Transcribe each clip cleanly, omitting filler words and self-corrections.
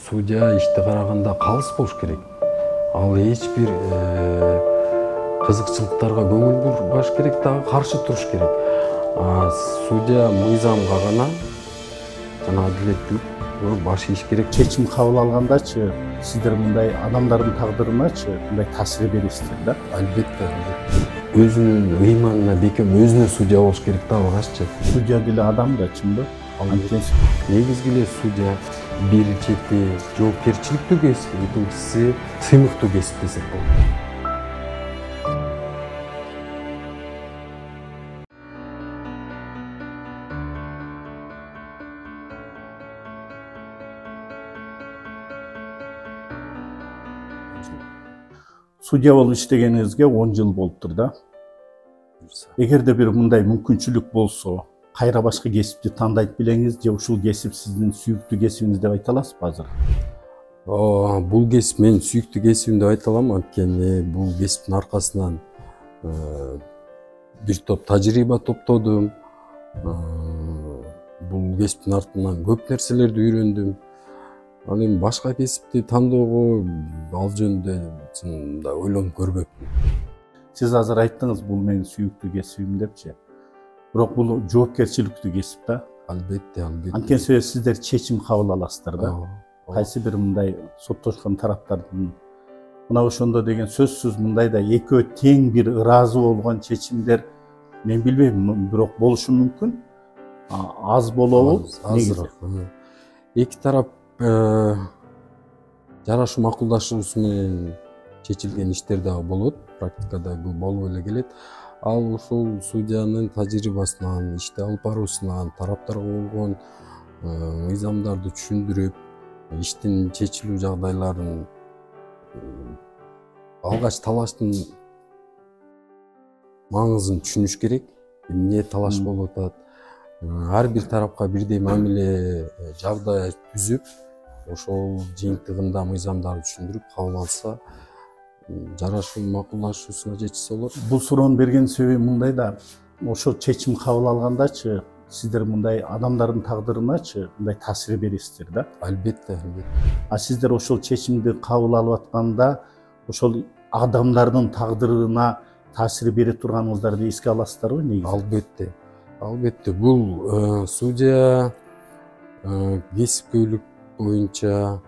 Судья ишти караганда калыс болуш керек. Ал эч бир кызыкчылыктарга көңүл бурбаш керек, дагы каршы туруш керек. Судья мыйзамга гана жана адилеттүүлүккө баш ийиш керек. Чечим кабыл алгандачы, сиздер мындай адамдардын тагдырыначы мындай таасир бересиздер да? Албетте. Өзүнүн ыйманына бекем, өзүнө судья болуш керек да алгаччы. Судья деле адам да, чынбы? Негизги эле судья бир чети жоопкерчиликтүү кесип, экинчиси сыймыктуу кесип десек болот. Судья болуп иштегениңизге 10 жыл болуптур да. Эгерде бир мындай мүмкүнчүлүк болсо, кайра башка кесипти тандайт белеңиз же ушул кесип сиздин сүйүктүү кесибиңиз деп айта аласызбы азыр? Бул кесип менин сүйүктүү кесибим деп айта алам, анткени бул кесиптин аркасынан бир топ тажрыйба топтодум. Бул кесиптин артынан көп нерселерди үйрөндүм. Ал эми башка кесипти тандоого ал жөнүндө чынында ойлонуп көрбөпмүн. Сиз азыр айттыңыз, бул менин сүйүктүү кесибим депчи. Бирок бул жоопкерчиликтүү кесип да. Албетте. Анткени сиздер чечим кабыл аласыздар да. Кайсы бир мындай соттошкон тараптардын мына ошондо деген сөзсүз мындай да экөө тең бир ыраазы болгон чечимдер мен билбейм, бирок болушу мүмкүн. Аз болобу? Азыраак. Эки тарап жарашуу макулдашуусу менен чечилген иштер дагы болот. Практикада бул болуп эле келет. Ал ушул судьянын тажрыйбасынан, ишти алып баруусунан, тараптарга болгон мыйзамдарды түшүндүрүп, иштин чечилүү жагдайларын, алгач талаштын маңызын түшүнүш керек. Эмне талаш болуп атат? Ар бир тарапка бирдей мамиле жагдай түзүп, ошол жыйынтыгында мыйзамдарды түшүндүрүп кабыл алса, жарашуу макулдашуусуна жетишсе болот. Бул суроону берген себеби мындай да, ошол чечим кабыл алгандачы, сиздер мындай адамдардын тагдырыначы мындай таасир бересиздер да? Албетте. Сиздер ошол чечимди кабыл алып атканда, ошол адамдардын тагдырына таасир бере турганыңыздарды эске аласыздарбы негизи? Албетте. Бул судья кесипкөйлүк боюнча,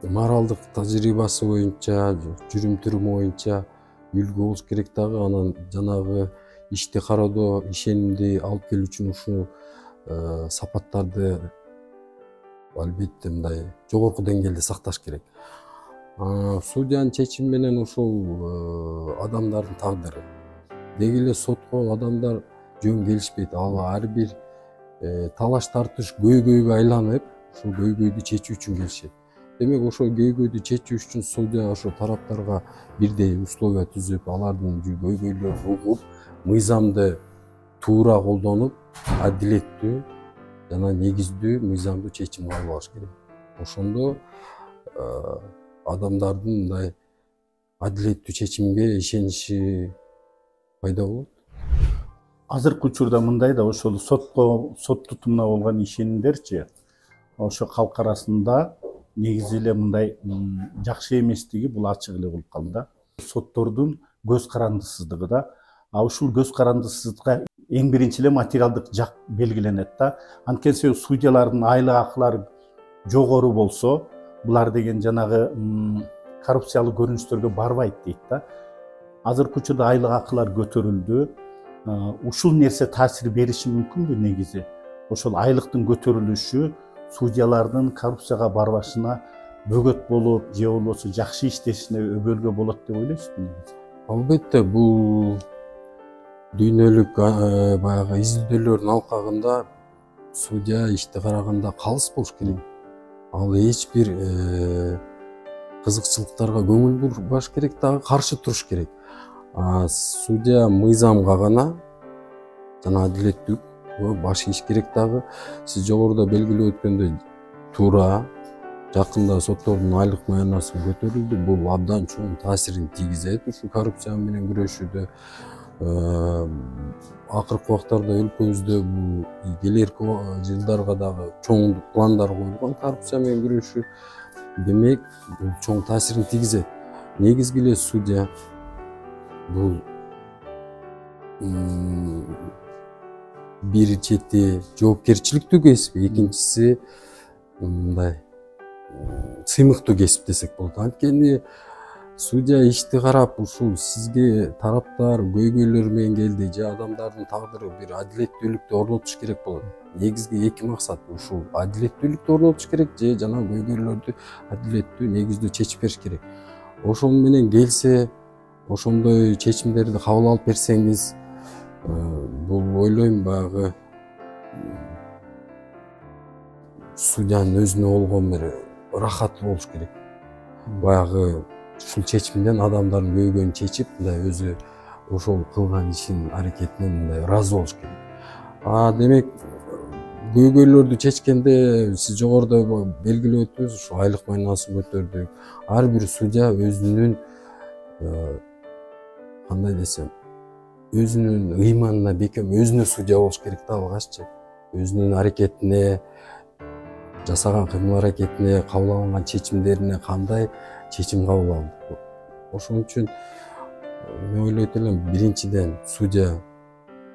моралдык тажрыйбасы боюнча, жүрүм-туруму боюнча үлгү болуш керек дагы. Анан жанагы ишти кароодо ишенимди алып келүү үчүн ушул сапаттарды албетте мындай жогорку деңгээлде сакташ керек. Судьянын чечими менен ушул адамдардын тагдыры. Деги эле сотко адамдар жөн келишпейт. Ал ар бир талаш тартыш көйгөйгө айланып, ушул көйгөйдү чечүү үчүн келишет. Демек ошол көйгөйдү чечүү үчүн судья ошо тараптарга бирдей условия түзүп, алардын көйгөйлөрүн угуп, мыйзамды туура колдонуп, адилеттүү жана негиздүү мыйзамдуу чечим кабыл алыш керек. Ошондо адамдардын мындай адилеттүү чечимге ишеничи пайда болот. Азыркы учурда мындай да, ошол сот тутумуна болгон ишенимдерчи, ошо калк арасында негизи эле мындай жакшы эместиги бул ачык эле болуп калды да. Соттордун көз карандысыздыгы да. Ушул көз карандысыздыкка эң биринчи эле материалдык жак белгиленет да. Анткени судьялардын айлык акылары жогору болсо, булар деген жанагы коррупциялык көрүнүштөргө барбайт дейт да. Азыркы учурда айлык акылар көтөрүлдү. Ушул нерсе таасир бериши мүмкүнбү негизи? Ошол айлыктын көтөрүлүшү судьялардын коррупцияга барбашына бөгөт болуп, же болбосо жакшы иштешине өбөлгө болот деп ойлойсузбу негизи? Албетте, бул дүйнөлүк баягы изилдөөлөрдүн алкагында судья ишти караганда калыс болуш керек. Ал эч бир кызыкчылыктарга көңүл бурбаш керек, дагы каршы туруш керек. Судья мыйзамга гана жана адилеттүүлүккө баш ийиш керек дагы. Сиз жогоруда белгилеп өткөндөй, туура жакында соттордун айлык маянасы көтөрүлдү. Бул абдан чоң таасирин тийгизет ушу коррупция менен күрөшүүдө. акыркы убактарда өлкөбүздө бул келерки жылдарга дагы чоң пландар коюлган коррупция менен күрөшүү. Демек, бул чоң таасирин тийгизет. Негизги эле судья бул бир чети жоопкерчиликтүү кесип, экинчиси мындай сыймыктуу кесип десек болот. Анткени судья ишти карап, ушул сизге тараптар көйгөйлөр менен келди же адамдардын тагдыры бир адилеттүүлүктү орнотуш керек болот. Негизги эки максат ушул: адилеттүүлүктү орнотуш керек же жана көйгөйлөрдү адилеттүү негиздүү чечип бериш керек. Ошол менен келсе, ошондой чечимдерди кабыл алып берсеңиз, бул ойлойм баягы судьянын өзүнө болгон бир рахаты болуш керек. Баягы ушул чечимден адамдардын көйгөйүн чечип, мындай өзү ошол кылган ишин аракетинен мындай ыраазы болуш керек. Демек, көйгөйлөрдү чечкенде сиз жогоруда белгилеп өттүңүз, ушу айлык майнасын көтөрдүк. Ар бир судья өзүнүн кандай десем, өзүнүн ыйманына бекем, өзүнө судья болуш керек да алгаччы. Өзүнүн аракетине, жасаган кыймыл аракетине, кабыл алынган чечимдерине кандай чечим кабыл алды. Ошон үчүн мен ойлойт элем, биринчиден судья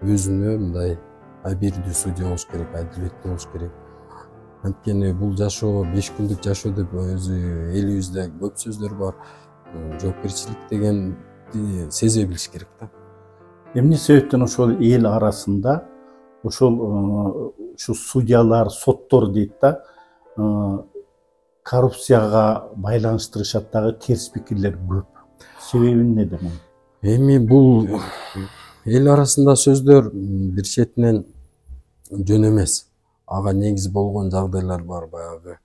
өзүнө мындай абийирдүү судья болуш керек, адилеттүү болуш керек. Анткени бул жашоо 5 күндүк жашоо деп өзү элибизде көп сөздөр бар. Жоопкерчилик дегенди сезе билиш керек да. Эмне себептен ошол эл арасында ошол судьялар, соттор дейт да, коррупцияга байланыштырышат дагы терс пикирлер көп. Себеби эмнеде мунун? Эми бул эл арасында сөздөр бир четинен жөн эмес. Ага негиз болгон жагдайлар бар. Баягы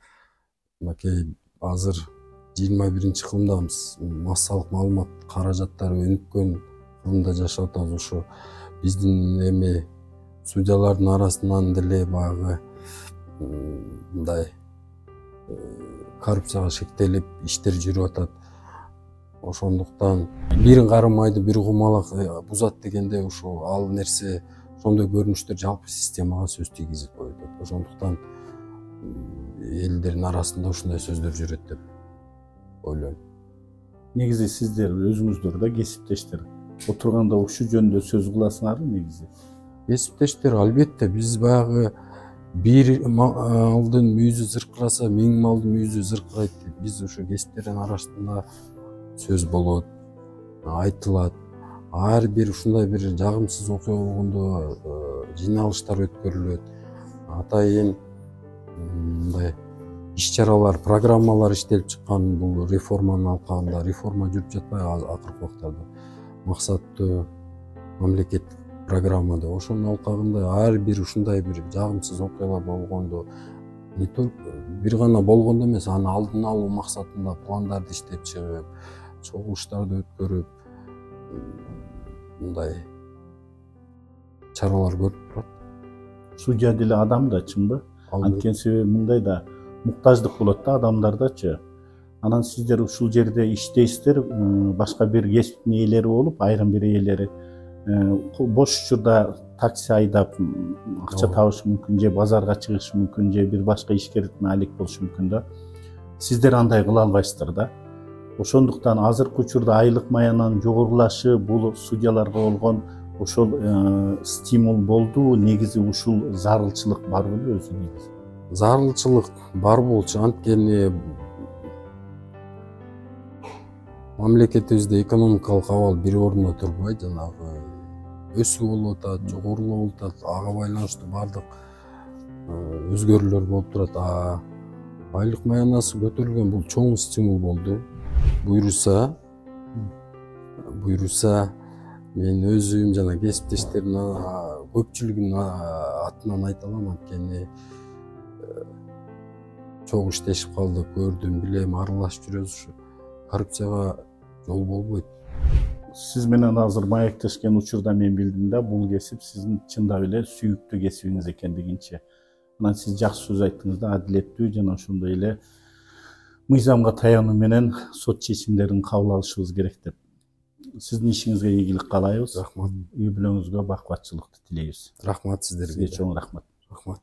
мынакей азыр 21-кылымдамыз. Массалык маалымат каражаттары өнүккөн кылымда жашап атабыз. Ошо биздин эми судьялардын арасынан деле баягы мындай коррупцияга шектелип иштер жүрүп атат. Ошондуктан бирин карымайды, бир кумалак бузат дегенде ошол ал нерсе, ошондой көрүнүштөр жалпы системага сөз тийгизип коет. Ошондуктан элдердин арасында ушундай сөздөр жүрөт деп ойлойм. Негизи сиздер өзүңүздөр да кесиптештер отурганда ушул жөнүндө сөз кыласыңарбы негизи? Кесиптештер, албетте, биз баягы бир малдын мүйүзү зыркыраса, 1000 малдын мүйүзү зыркырайт дейт. Биз ушу кесиптердин арасында сөз болот, айтылат. Ар бир ушундай бир жагымсыз окуя болгондо жыйналыштар өткөрүлөт. Атайын мындай иш-чаралар, программалар иштелип чыккан. Бул реформанын алкагында реформа жүрүп жатпайбы акыркы убактарда? Максаттуу мамлекеттик программада. Ошонун алкагында ар бир ушундай бир жагымсыз окуялар болгондо, не только бир гана болгондо эмес, аны алдын алуу максатында пландарды иштеп чыгып, чогулуштарды өткөрүп, мындай чаралар көрүп турат. Судья деле адам да, чынбы? Анткени себеби мындай да муктаждык болот да адамдардачы. Анан сиздер ушул жерде иштейсиздер, башка бир кесиптин ээлери болуп, айрым бир ээлери бош учурда такси айдап акча табышы мүмкүн, же базарга чыгышы мүмкүн, же бир башка ишкерликме алек болушу мүмкүн да. Сиздер андай кыла албайсыздар да. Ошондуктан азыркы учурда айлык маянанын жогорулашы бул судьяларга болгон ошол стимул болду. Негизи ушул зарылчылык бар беле өзү негизи? Зарылчылык бар болчу. Анткени мамлекетибизде экономикалык абал бир ордуна турбайт, жанагы өсүү болуп атат, жогорулоо болуп атат. Ага байланыштуу бардык өзгөрүүлөр болуп турат. Айлык маянасы көтөрүлгөн, бул чоң стимул болду. Буйруса мен өзүм жана кесиптештеримдин көпчүлүгүнүн атынан айта алам. Анткени чогуу иштешип калдык, көрдүм, билем, аралашып жүрөбүз. Ушу коррупцияга жол болбойт. Сиз менен азыр маектешкен учурда мен билдим да, бул кесип сиздин чындап эле сүйүктүү кесибиңиз экендигинчи. Анан сиз жакшы сөз айттыңыз да, адилеттүү жана ошондой эле мыйзамга таянуу менен сот чечимдерин кабыл алышыбыз керек деп. Сиздин ишиңизге ийгилик каалайбыз. Рахмат. Үй бүлөңүзгө бак баччылыкты тилейбиз. Рахмат сиздерге. Сизге чоң рахмат. Рахмат.